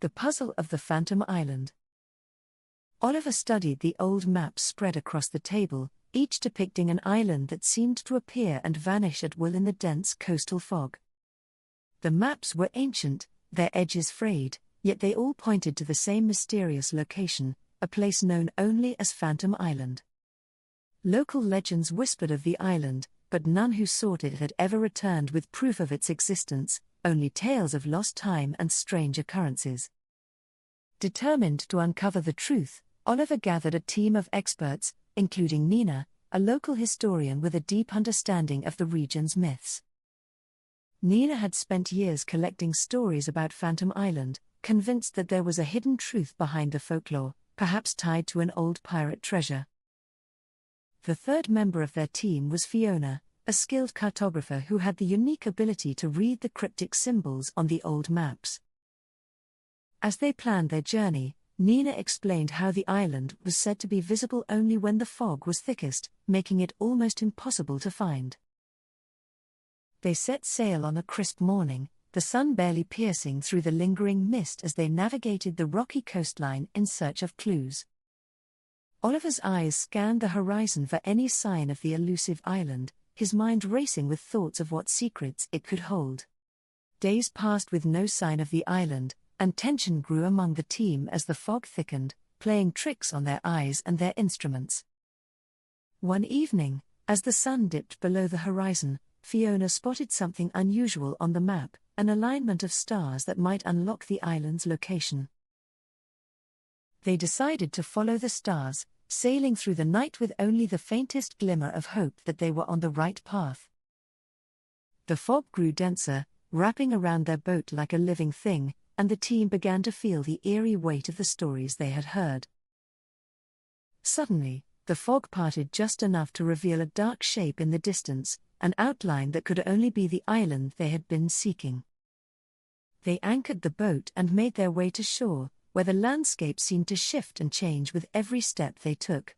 The Puzzle of the Phantom Island. Oliver studied the old maps spread across the table, each depicting an island that seemed to appear and vanish at will in the dense coastal fog. The maps were ancient, their edges frayed, yet they all pointed to the same mysterious location, a place known only as Phantom Island. Local legends whispered of the island, but none who sought it had ever returned with proof of its existence, only tales of lost time and strange occurrences. Determined to uncover the truth, Oliver gathered a team of experts, including Nina, a local historian with a deep understanding of the region's myths. Nina had spent years collecting stories about Phantom Island, convinced that there was a hidden truth behind the folklore, perhaps tied to an old pirate treasure. The third member of their team was Fiona, a skilled cartographer who had the unique ability to read the cryptic symbols on the old maps. As they planned their journey, Nina explained how the island was said to be visible only when the fog was thickest, making it almost impossible to find. They set sail on a crisp morning, the sun barely piercing through the lingering mist as they navigated the rocky coastline in search of clues. Oliver's eyes scanned the horizon for any sign of the elusive island, his mind racing with thoughts of what secrets it could hold. Days passed with no sign of the island, and tension grew among the team as the fog thickened, playing tricks on their eyes and their instruments. One evening, as the sun dipped below the horizon, Fiona spotted something unusual on the map, an alignment of stars that might unlock the island's location. They decided to follow the stars, sailing through the night with only the faintest glimmer of hope that they were on the right path. The fog grew denser, wrapping around their boat like a living thing, and the team began to feel the eerie weight of the stories they had heard. Suddenly, the fog parted just enough to reveal a dark shape in the distance, an outline that could only be the island they had been seeking. They anchored the boat and made their way to shore, where the landscape seemed to shift and change with every step they took.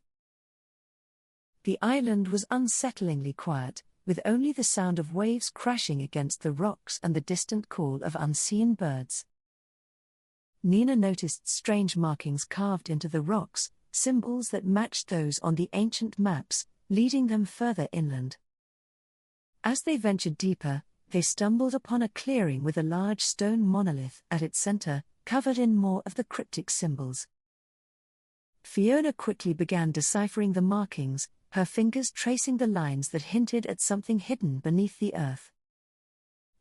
The island was unsettlingly quiet, with only the sound of waves crashing against the rocks and the distant call of unseen birds. Nina noticed strange markings carved into the rocks, symbols that matched those on the ancient maps, leading them further inland. As they ventured deeper, they stumbled upon a clearing with a large stone monolith at its center, covered in more of the cryptic symbols. Fiona quickly began deciphering the markings, her fingers tracing the lines that hinted at something hidden beneath the earth.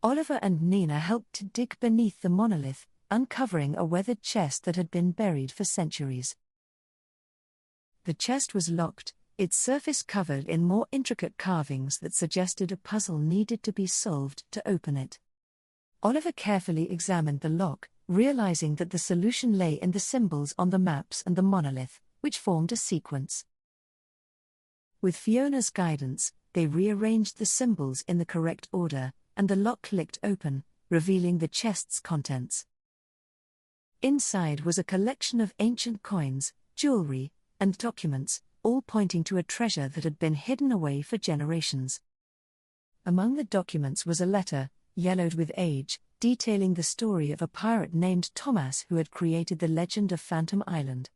Oliver and Nina helped to dig beneath the monolith, uncovering a weathered chest that had been buried for centuries. The chest was locked, its surface covered in more intricate carvings that suggested a puzzle needed to be solved to open it. Oliver carefully examined the lock, realizing that the solution lay in the symbols on the maps and the monolith, which formed a sequence. With Fiona's guidance, they rearranged the symbols in the correct order, and the lock clicked open, revealing the chest's contents. Inside was a collection of ancient coins, jewelry, and documents, all pointing to a treasure that had been hidden away for generations. Among the documents was a letter, yellowed with age, detailing the story of a pirate named Tomas who had created the legend of Phantom Island.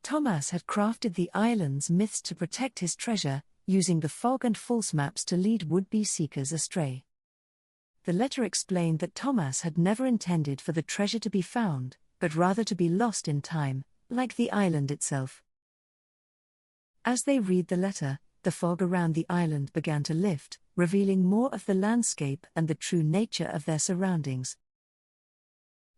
Tomas had crafted the island's myths to protect his treasure, using the fog and false maps to lead would-be seekers astray. The letter explained that Tomas had never intended for the treasure to be found, but rather to be lost in time, like the island itself. As they read the letter, the fog around the island began to lift, revealing more of the landscape and the true nature of their surroundings.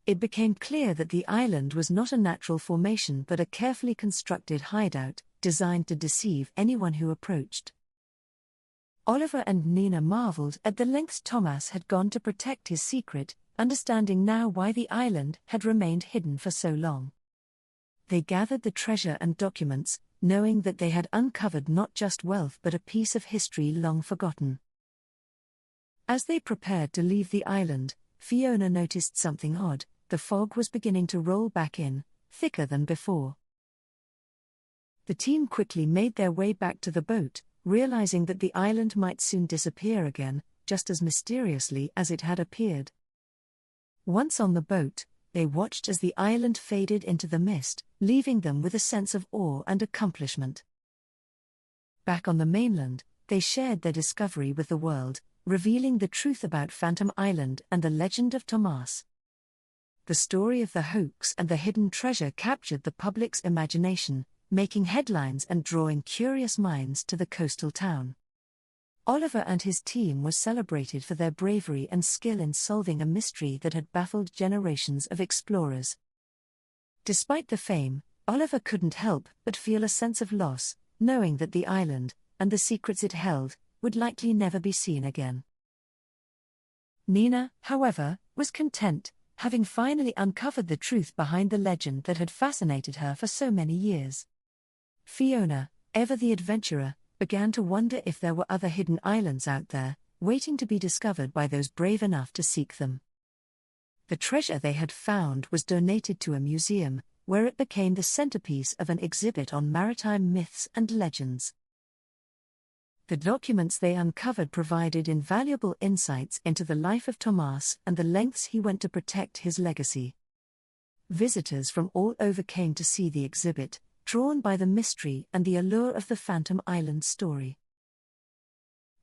It became clear that the island was not a natural formation but a carefully constructed hideout, designed to deceive anyone who approached. Oliver and Nina marveled at the lengths Tomas had gone to protect his secret, understanding now why the island had remained hidden for so long. They gathered the treasure and documents, knowing that they had uncovered not just wealth but a piece of history long forgotten. As they prepared to leave the island, Fiona noticed something odd. The fog was beginning to roll back in, thicker than before. The team quickly made their way back to the boat, realizing that the island might soon disappear again, just as mysteriously as it had appeared. Once on the boat, they watched as the island faded into the mist, leaving them with a sense of awe and accomplishment. Back on the mainland, they shared their discovery with the world, revealing the truth about Phantom Island and the legend of Tomas. The story of the hoax and the hidden treasure captured the public's imagination, making headlines and drawing curious minds to the coastal town. Oliver and his team were celebrated for their bravery and skill in solving a mystery that had baffled generations of explorers. Despite the fame, Oliver couldn't help but feel a sense of loss, knowing that the island, and the secrets it held, would likely never be seen again. Nina, however, was content, having finally uncovered the truth behind the legend that had fascinated her for so many years. Fiona, ever the adventurer, began to wonder if there were other hidden islands out there, waiting to be discovered by those brave enough to seek them. The treasure they had found was donated to a museum, where it became the centerpiece of an exhibit on maritime myths and legends. The documents they uncovered provided invaluable insights into the life of Tomas and the lengths he went to protect his legacy. Visitors from all over came to see the exhibit, drawn by the mystery and the allure of the Phantom Island story.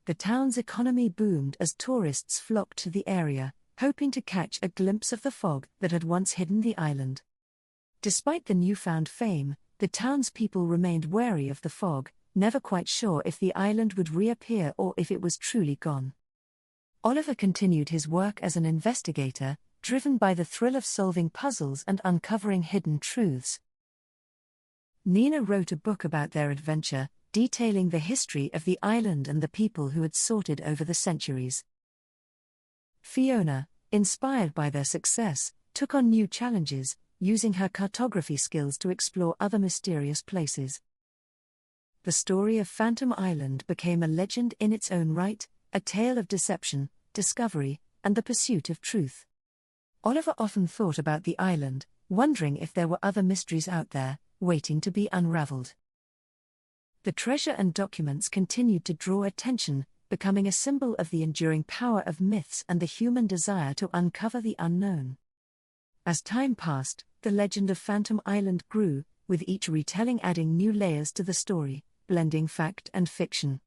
The town's economy boomed as tourists flocked to the area, hoping to catch a glimpse of the fog that had once hidden the island. Despite the newfound fame, the townspeople remained wary of the fog, never quite sure if the island would reappear or if it was truly gone. Oliver continued his work as an investigator, driven by the thrill of solving puzzles and uncovering hidden truths. Nina wrote a book about their adventure, detailing the history of the island and the people who had sought it over the centuries. Fiona, inspired by their success, took on new challenges, using her cartography skills to explore other mysterious places. The story of Phantom Island became a legend in its own right, a tale of deception, discovery, and the pursuit of truth. Oliver often thought about the island, wondering if there were other mysteries out there, waiting to be unraveled. The treasure and documents continued to draw attention, becoming a symbol of the enduring power of myths and the human desire to uncover the unknown. As time passed, the legend of Phantom Island grew, with each retelling adding new layers to the story, blending fact and fiction.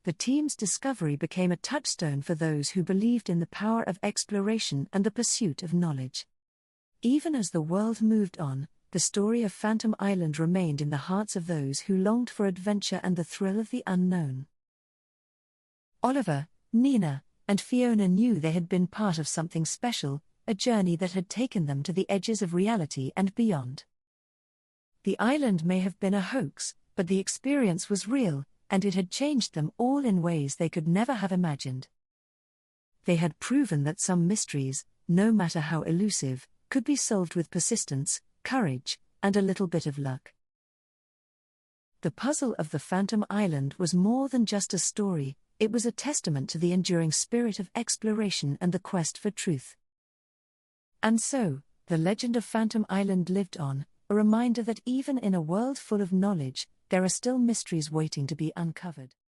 The team's discovery became a touchstone for those who believed in the power of exploration and the pursuit of knowledge. Even as the world moved on, the story of Phantom Island remained in the hearts of those who longed for adventure and the thrill of the unknown. Oliver, Nina, and Fiona knew they had been part of something special, a journey that had taken them to the edges of reality and beyond. The island may have been a hoax, but the experience was real, and it had changed them all in ways they could never have imagined. They had proven that some mysteries, no matter how elusive, could be solved with persistence, courage, and a little bit of luck. The puzzle of the Phantom Island was more than just a story, it was a testament to the enduring spirit of exploration and the quest for truth. And so, the legend of Phantom Island lived on, a reminder that even in a world full of knowledge, there are still mysteries waiting to be uncovered.